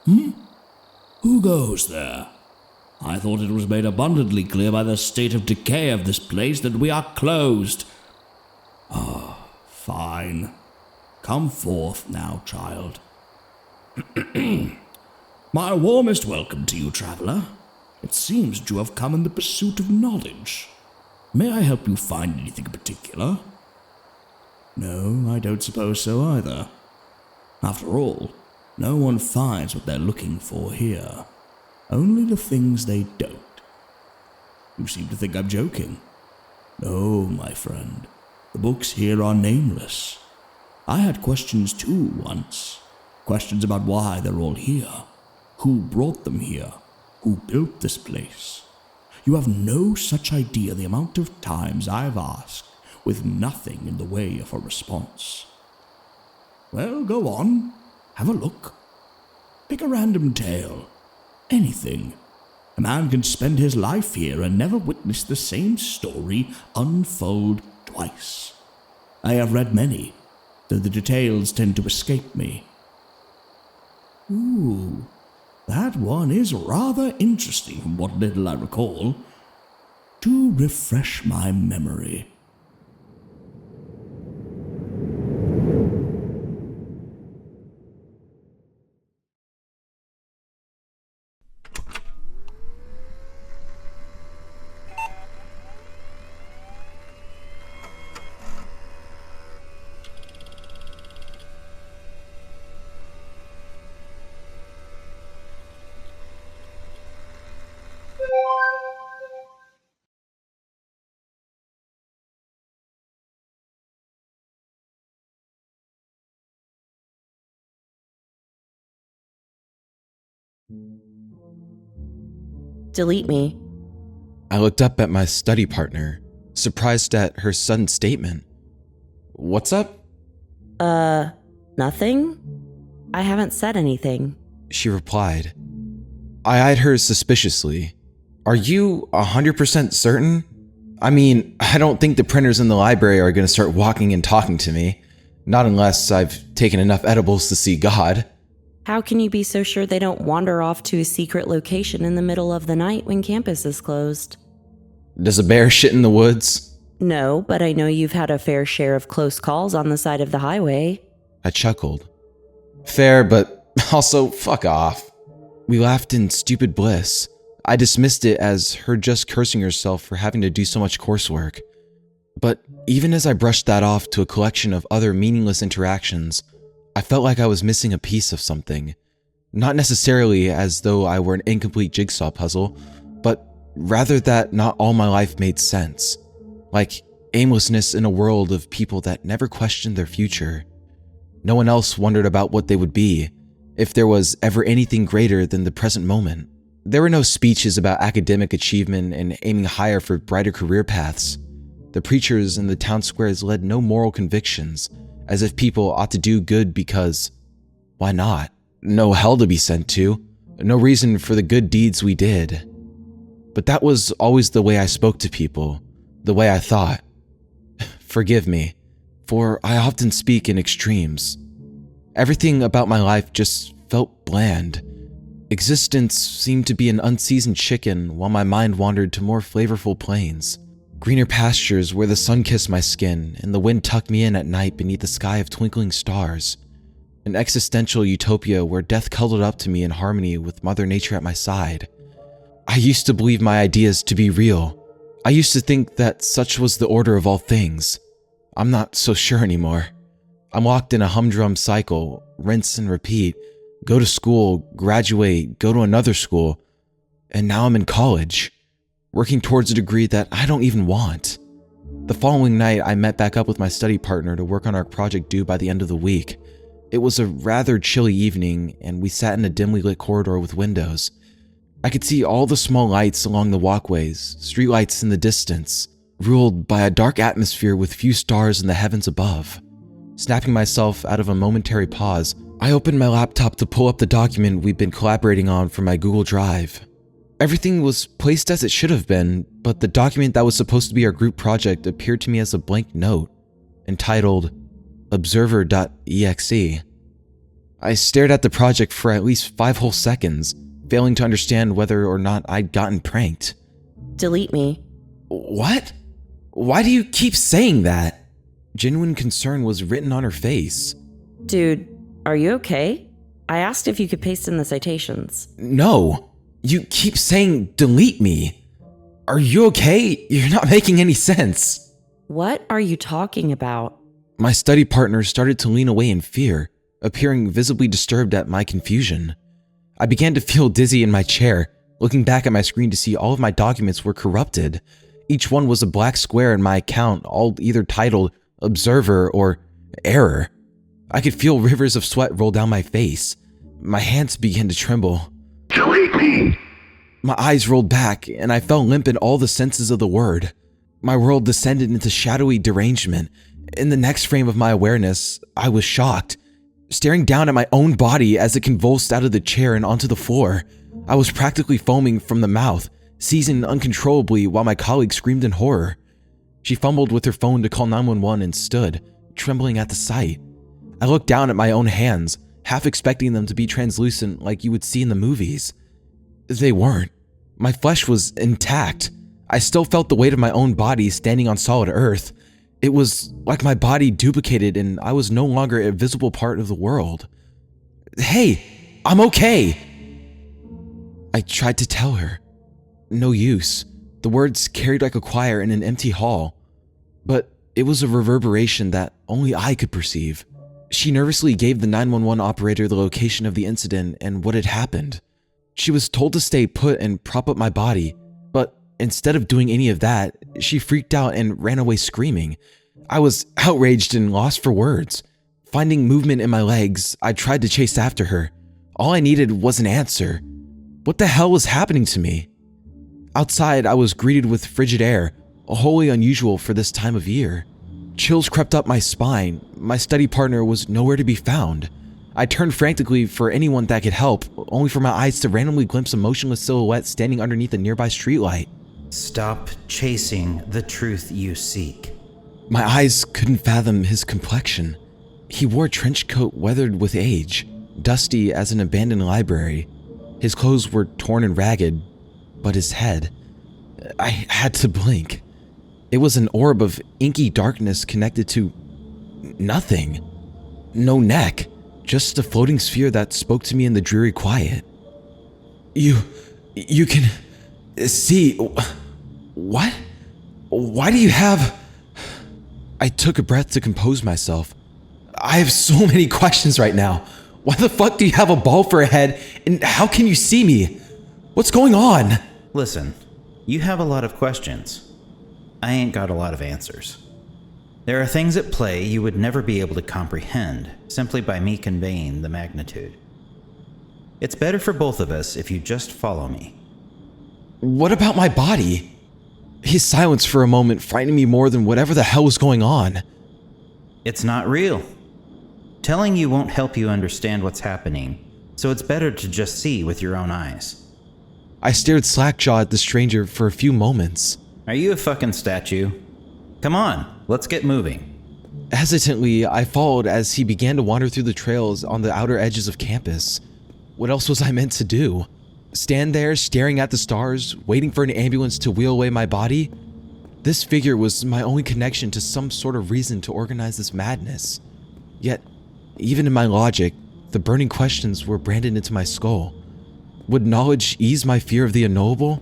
Who goes there? I thought it was made abundantly clear by the state of decay of this place that we are closed. Ah, fine. Come forth now, child. My warmest welcome to you, traveler. It seems that you have come in the pursuit of knowledge. May I help you find anything in particular? No, I don't suppose so either. After all, no one finds what they're looking for here. Only the things they don't. You seem to think I'm joking. No, my friend. The books here are nameless. I had questions too once. Questions about why they're all here. Who brought them here? Who built this place? You have no such idea the amount of times I've asked with nothing in the way of a response. Well, go on. Have a look. Pick a random tale. Anything. A man can spend his life here and never witness the same story unfold twice. I have read many, though the details tend to escape me. Ooh, that one is rather interesting from what little I recall. To refresh my memory. Delete me. I looked up at my study partner, surprised at her sudden statement. What's up? Nothing? I haven't said anything. She replied. I eyed her suspiciously. Are you 100% certain? I mean, I don't think the printers in the library are going to start walking and talking to me. Not unless I've taken enough edibles to see God. How can you be so sure they don't wander off to a secret location in the middle of the night when campus is closed? Does a bear shit in the woods? No, but I know you've had a fair share of close calls on the side of the highway. I chuckled. Fair, but also fuck off. We laughed in stupid bliss. I dismissed it as her just cursing herself for having to do so much coursework. But even as I brushed that off to a collection of other meaningless interactions, I felt like I was missing a piece of something. Not necessarily as though I were an incomplete jigsaw puzzle, but rather that not all my life made sense. Like aimlessness in a world of people that never questioned their future. No one else wondered about what they would be, if there was ever anything greater than the present moment. There were no speeches about academic achievement and aiming higher for brighter career paths. The preachers in the town squares led no moral convictions, as if people ought to do good because, why not? No hell to be sent to, no reason for the good deeds we did. But that was always the way I spoke to people, the way I thought. Forgive me, for I often speak in extremes. Everything about my life just felt bland. Existence seemed to be an unseasoned chicken while my mind wandered to more flavorful plains. Greener pastures where the sun kissed my skin and the wind tucked me in at night beneath a sky of twinkling stars. An existential utopia where death cuddled up to me in harmony with Mother Nature at my side. I used to believe my ideas to be real. I used to think that such was the order of all things. I'm not so sure anymore. I'm locked in a humdrum cycle, rinse and repeat, go to school, graduate, go to another school, and now I'm in college, working towards a degree that I don't even want. The following night, I met back up with my study partner to work on our project due by the end of the week. It was a rather chilly evening, and we sat in a dimly lit corridor with windows. I could see all the small lights along the walkways, streetlights in the distance, ruled by a dark atmosphere with few stars in the heavens above. Snapping myself out of a momentary pause, I opened my laptop to pull up the document we'd been collaborating on from my Google Drive. Everything was placed as it should have been, but the document that was supposed to be our group project appeared to me as a blank note, entitled Observer.exe. I stared at the project for at least 5 whole seconds, failing to understand whether or not I'd gotten pranked. Delete me. What? Why do you keep saying that? Genuine concern was written on her face. Dude, are you okay? I asked if you could paste in the citations. No, you keep saying delete me. Are you okay? You're not making any sense. What are you talking about? My study partner started to lean away in fear, appearing visibly disturbed at my confusion. I began to feel dizzy in my chair, looking back at my screen to see all of my documents were corrupted. Each one was a black square in my account, all either titled Observer or Error. I could feel rivers of sweat roll down my face. My hands began to tremble. Delete me! My eyes rolled back, and I felt limp in all the senses of the word. My world descended into shadowy derangement. In the next frame of my awareness, I was shocked, staring down at my own body as it convulsed out of the chair and onto the floor. I was practically foaming from the mouth, seizing uncontrollably while my colleague screamed in horror. She fumbled with her phone to call 911 and stood, trembling at the sight. I looked down at my own hands, half expecting them to be translucent like you would see in the movies. They weren't. My flesh was intact. I still felt the weight of my own body standing on solid earth. It was like my body duplicated and I was no longer a visible part of the world. Hey, I'm okay. I tried to tell her. No use. The words carried like a choir in an empty hall. But it was a reverberation that only I could perceive. She nervously gave the 911 operator the location of the incident and what had happened. She was told to stay put and prop up my body, but instead of doing any of that, she freaked out and ran away screaming. I was outraged and lost for words. Finding movement in my legs, I tried to chase after her. All I needed was an answer. What the hell was happening to me? Outside, I was greeted with frigid air, wholly unusual for this time of year. Chills crept up my spine. My study partner was nowhere to be found. I turned frantically for anyone that could help, only for my eyes to randomly glimpse a motionless silhouette standing underneath a nearby streetlight. Stop chasing the truth you seek. My eyes couldn't fathom his complexion. He wore a trench coat weathered with age, dusty as an abandoned library. His clothes were torn and ragged, but his head... I had to blink. It was an orb of inky darkness connected to... nothing. No neck, just a floating sphere that spoke to me in the dreary quiet. You can... see... What? Why do you have... I took a breath to compose myself. I have so many questions right now. Why the fuck do you have a ball for a head, and how can you see me? What's going on? Listen, you have a lot of questions. I ain't got a lot of answers. There are things at play you would never be able to comprehend simply by me conveying the magnitude. It's better for both of us if you just follow me. What about my body? His silence for a moment frightened me more than whatever the hell was going on. It's not real. Telling you won't help you understand what's happening, so it's better to just see with your own eyes. I stared slack-jawed at the stranger for a few moments. Are you a fucking statue? Come on, let's get moving. Hesitantly, I followed as he began to wander through the trails on the outer edges of campus. What else was I meant to do? Stand there staring at the stars, waiting for an ambulance to wheel away my body? This figure was my only connection to some sort of reason to organize this madness. Yet, even in my logic, the burning questions were branded into my skull. Would knowledge ease my fear of the unknowable?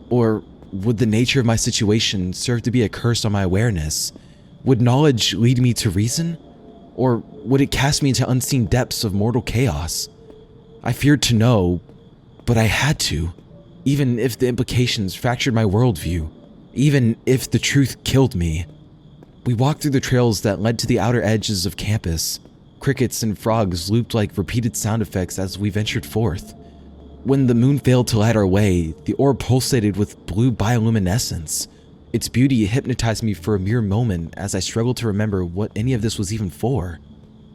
Or would the nature of my situation serve to be a curse on my awareness? Would knowledge lead me to reason? Or would it cast me into unseen depths of mortal chaos? I feared to know, but I had to, even if the implications fractured my worldview, even if the truth killed me. We walked through the trails that led to the outer edges of campus. Crickets and frogs looped like repeated sound effects as we ventured forth. When the moon failed to light our way, the orb pulsated with blue bioluminescence. Its beauty hypnotized me for a mere moment as I struggled to remember what any of this was even for.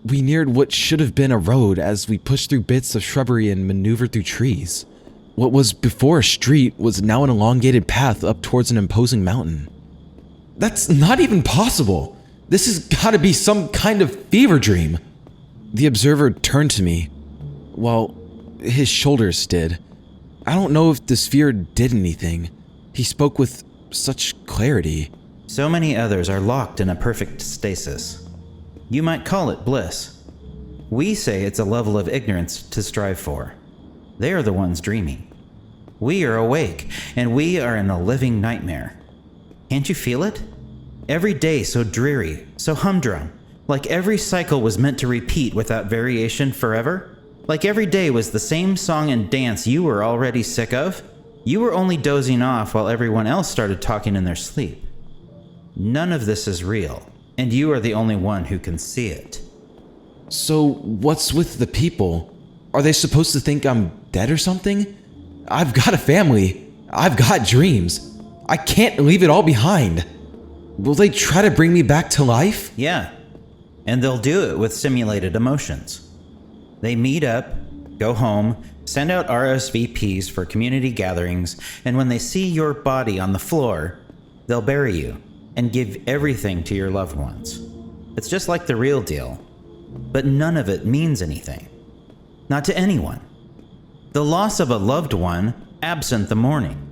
We neared what should have been a road as we pushed through bits of shrubbery and maneuvered through trees. What was before a street was now an elongated path up towards an imposing mountain. That's not even possible! This has gotta be some kind of fever dream! The observer turned to me, Well, his shoulders did. I don't know if the sphere did anything. He spoke with such clarity. So many others are locked in a perfect stasis. You might call it bliss. We say it's a level of ignorance to strive for. They are the ones dreaming. We are awake, and we are in a living nightmare. Can't you feel it? Every day so dreary, so humdrum, like every cycle was meant to repeat without variation forever? Like every day was the same song and dance you were already sick of? You were only dozing off while everyone else started talking in their sleep. None of this is real, and you are the only one who can see it. So what's with the people? Are they supposed to think I'm dead or something? I've got a family. I've got dreams. I can't leave it all behind. Will they try to bring me back to life? Yeah, and they'll do it with simulated emotions. They meet up, go home, send out RSVPs for community gatherings, and when they see your body on the floor, they'll bury you and give everything to your loved ones. It's just like the real deal, but none of it means anything. Not to anyone. The loss of a loved one, absent the mourning.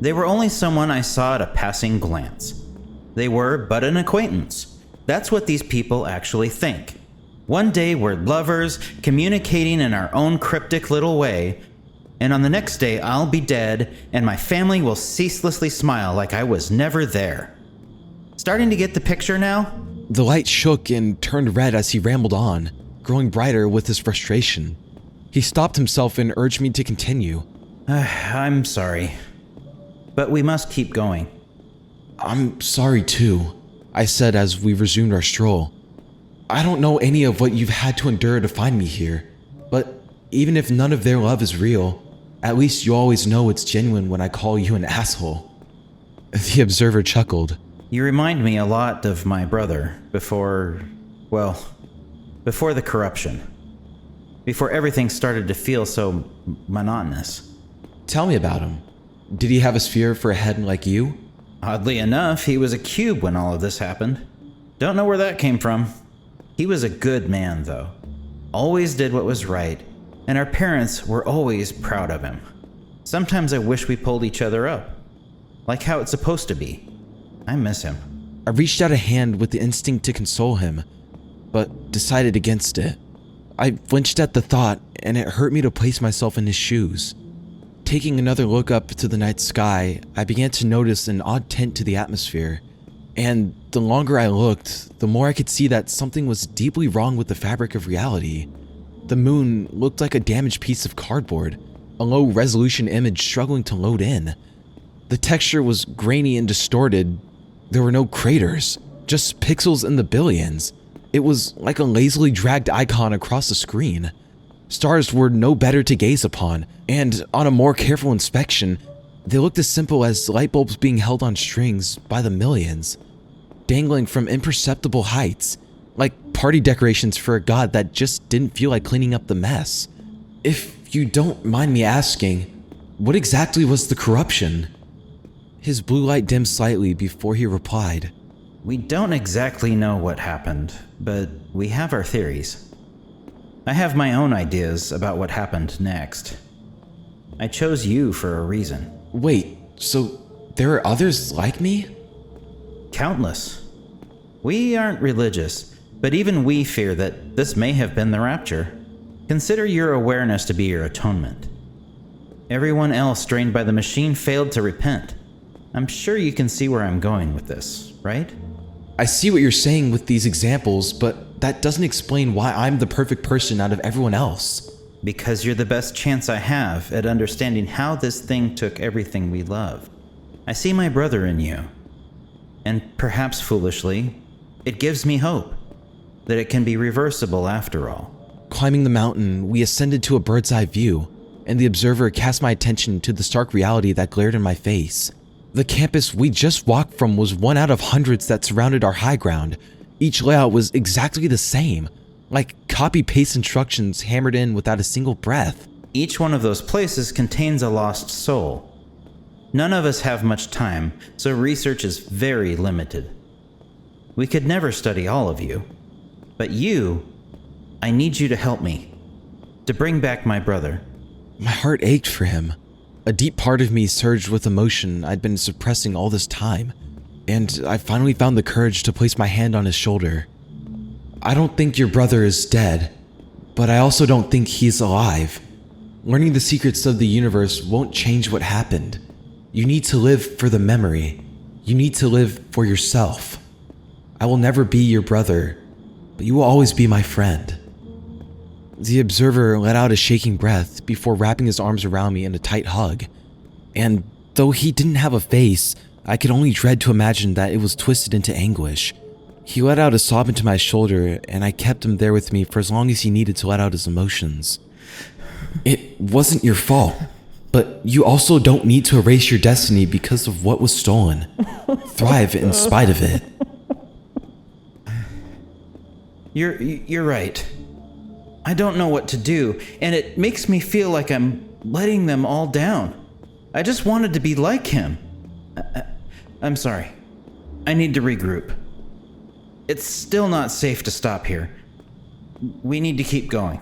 They were only someone I saw at a passing glance. They were but an acquaintance. That's what these people actually think. One day we're lovers, communicating in our own cryptic little way, and on the next day I'll be dead, and my family will ceaselessly smile like I was never there. Starting to get the picture now? The light shook and turned red as he rambled on, growing brighter with his frustration. He stopped himself and urged me to continue. I'm sorry, but we must keep going. I'm sorry too, I said as we resumed our stroll. I don't know any of what you've had to endure to find me here, but even if none of their love is real, at least you always know it's genuine when I call you an asshole. The observer chuckled. You remind me a lot of my brother before the corruption. Before everything started to feel so monotonous. Tell me about him. Did he have a sphere for a head like you? Oddly enough, he was a cube when all of this happened. Don't know where that came from. He was a good man, though. Always did what was right, and our parents were always proud of him. Sometimes I wish we pulled each other up, like how it's supposed to be. I miss him. I reached out a hand with the instinct to console him, but decided against it. I flinched at the thought, and it hurt me to place myself in his shoes. Taking another look up to the night sky, I began to notice an odd tint to the atmosphere. And the longer I looked, the more I could see that something was deeply wrong with the fabric of reality. The moon looked like a damaged piece of cardboard, a low-resolution image struggling to load in. The texture was grainy and distorted. There were no craters, just pixels in the billions. It was like a lazily dragged icon across the screen. Stars were no better to gaze upon, and on a more careful inspection, they looked as simple as light bulbs being held on strings by the millions, dangling from imperceptible heights, like party decorations for a god that just didn't feel like cleaning up the mess. If you don't mind me asking, what exactly was the corruption? His blue light dimmed slightly before he replied. We don't exactly know what happened, but we have our theories. I have my own ideas about what happened next. I chose you for a reason. Wait, so there are others like me? Countless. We aren't religious, but even we fear that this may have been the rapture. Consider your awareness to be your atonement. Everyone else drained by the machine failed to repent. I'm sure you can see where I'm going with this, right? I see what you're saying with these examples, but that doesn't explain why I'm the perfect person out of everyone else. Because you're the best chance I have at understanding how this thing took everything we love. I see my brother in you. And perhaps foolishly, it gives me hope that it can be reversible after all. Climbing the mountain, we ascended to a bird's eye view, and the observer cast my attention to the stark reality that glared in my face. The campus we just walked from was one out of hundreds that surrounded our high ground. Each layout was exactly the same, like copy-paste instructions hammered in without a single breath. Each one of those places contains a lost soul. None of us have much time, so research is very limited. We could never study all of you, but you, I need you to help me. to bring back my brother. My heart ached for him. A deep part of me surged with emotion I'd been suppressing all this time, and I finally found the courage to place my hand on his shoulder. I don't think your brother is dead, but I also don't think he's alive. Learning the secrets of the universe won't change what happened. You need to live for the memory. You need to live for yourself. I will never be your brother, but you will always be my friend. The observer let out a shaking breath before wrapping his arms around me in a tight hug. And though he didn't have a face, I could only dread to imagine that it was twisted into anguish. He let out a sob into my shoulder, and I kept him there with me for as long as he needed to let out his emotions. It wasn't your fault, but you also don't need to erase your destiny because of what was stolen. Thrive in spite of it. You're right. I don't know what to do, and it makes me feel like I'm letting them all down. I just wanted to be like him. I'm sorry. I need to regroup. It's still not safe to stop here. We need to keep going.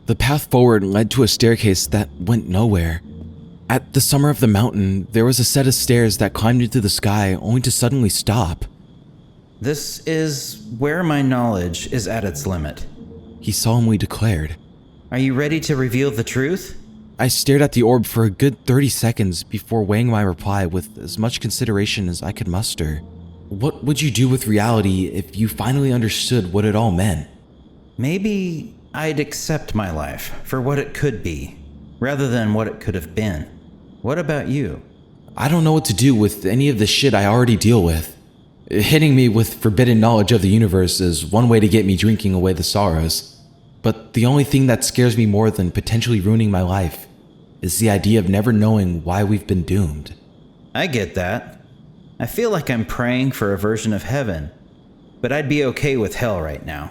The path forward led to a staircase that went nowhere. At the summit of the mountain, there was a set of stairs that climbed into the sky only to suddenly stop. This is where my knowledge is at its limit. He solemnly declared. Are you ready to reveal the truth? I stared at the orb for a good 30 seconds before weighing my reply with as much consideration as I could muster. What would you do with reality if you finally understood what it all meant? Maybe I'd accept my life for what it could be, rather than what it could have been. What about you? I don't know what to do with any of the shit I already deal with. Hitting me with forbidden knowledge of the universe is one way to get me drinking away the sorrows. But the only thing that scares me more than potentially ruining my life is the idea of never knowing why we've been doomed. I get that. I feel like I'm praying for a version of heaven, but I'd be okay with hell right now.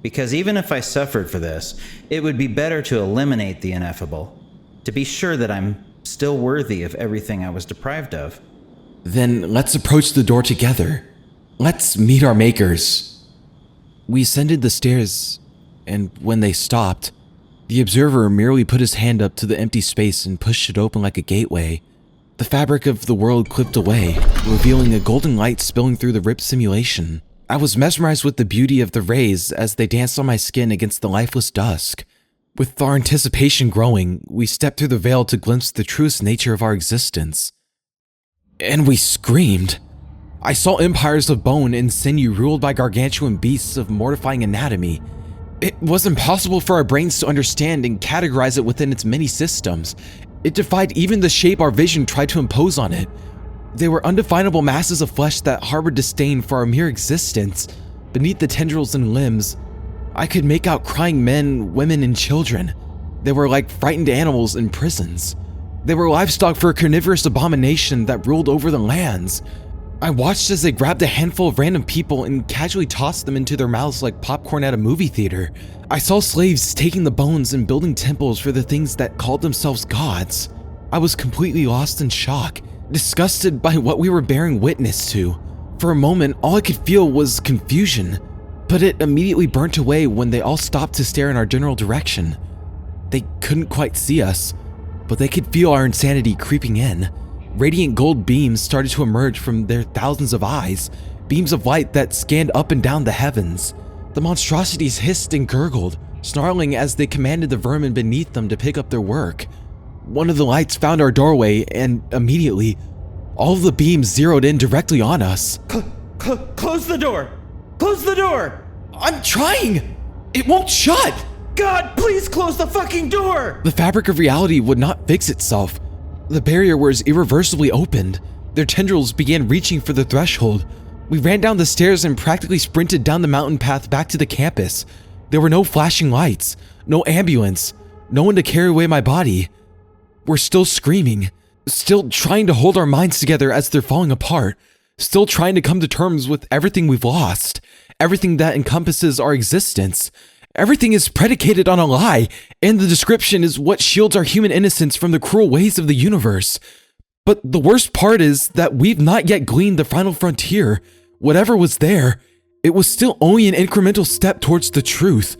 Because even if I suffered for this, it would be better to eliminate the ineffable, to be sure that I'm still worthy of everything I was deprived of. Then let's approach the door together. Let's meet our makers. We ascended the stairs, and when they stopped, the observer merely put his hand up to the empty space and pushed it open like a gateway. The fabric of the world clipped away, revealing a golden light spilling through the ripped simulation. I was mesmerized with the beauty of the rays as they danced on my skin against the lifeless dusk. With our anticipation growing, we stepped through the veil to glimpse the truest nature of our existence. And we screamed. I saw empires of bone and sinew ruled by gargantuan beasts of mortifying anatomy. It was impossible for our brains to understand and categorize it within its many systems. It defied even the shape our vision tried to impose on it. They were undefinable masses of flesh that harbored disdain for our mere existence. Beneath the tendrils and limbs, I could make out crying men, women, and children. They were like frightened animals in prisons. They were livestock for a carnivorous abomination that ruled over the lands. I watched as they grabbed a handful of random people and casually tossed them into their mouths like popcorn at a movie theater. I saw slaves taking the bones and building temples for the things that called themselves gods. I was completely lost in shock, disgusted by what we were bearing witness to. For a moment, all I could feel was confusion, but it immediately burnt away when they all stopped to stare in our general direction. They couldn't quite see us, but they could feel our insanity creeping in. Radiant gold beams started to emerge from their thousands of eyes, beams of light that scanned up and down the heavens. The monstrosities hissed and gurgled, snarling as they commanded the vermin beneath them to pick up their work. One of the lights found our doorway, and immediately, all of the beams zeroed in directly on us. Close the door! Close the door! I'm trying! It won't shut! God, please close the fucking door! The fabric of reality would not fix itself. The barrier was irreversibly opened. Their tendrils began reaching for the threshold. We ran down the stairs and practically sprinted down the mountain path back to the campus. There were no flashing lights, no ambulance, no one to carry away my body. We're still screaming, still trying to hold our minds together as they're falling apart, still trying to come to terms with everything we've lost, everything that encompasses our existence. Everything is predicated on a lie, and the description is what shields our human innocence from the cruel ways of the universe. But the worst part is that we've not yet gleaned the final frontier. Whatever was there, it was still only an incremental step towards the truth.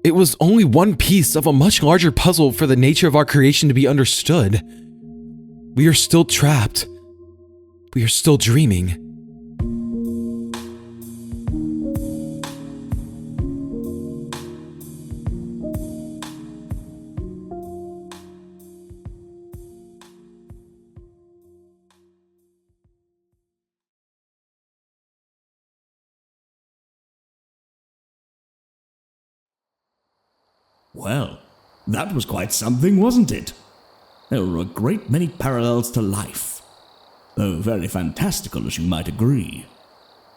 It was only one piece of a much larger puzzle for the nature of our creation to be understood. We are still trapped. We are still dreaming. Well, that was quite something, wasn't it? There were a great many parallels to life, though very fantastical, as you might agree.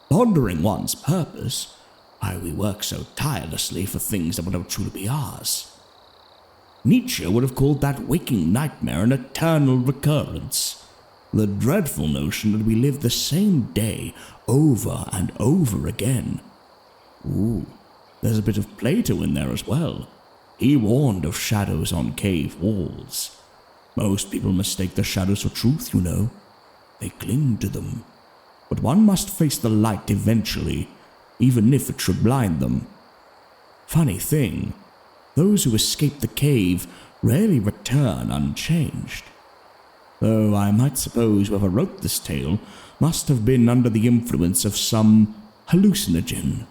Pondering one's purpose, why we work so tirelessly for things that will never truly be ours. Nietzsche would have called that waking nightmare an eternal recurrence, the dreadful notion that we live the same day over and over again. Ooh, there's a bit of Plato in there as well. He warned of shadows on cave walls. Most people mistake the shadows for truth, you know. They cling to them. But one must face the light eventually, even if it should blind them. Funny thing, those who escape the cave rarely return unchanged. Though I might suppose whoever wrote this tale must have been under the influence of some hallucinogen.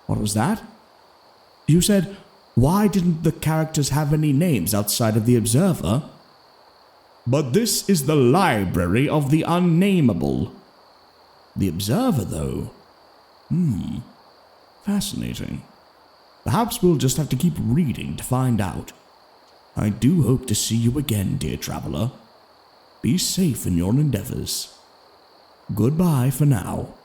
What was that? You said, why didn't the characters have any names outside of the Observer? But this is the library of the Unnamable. The Observer, though? Fascinating. Perhaps we'll just have to keep reading to find out. I do hope to see you again, dear traveler. Be safe in your endeavors. Goodbye for now.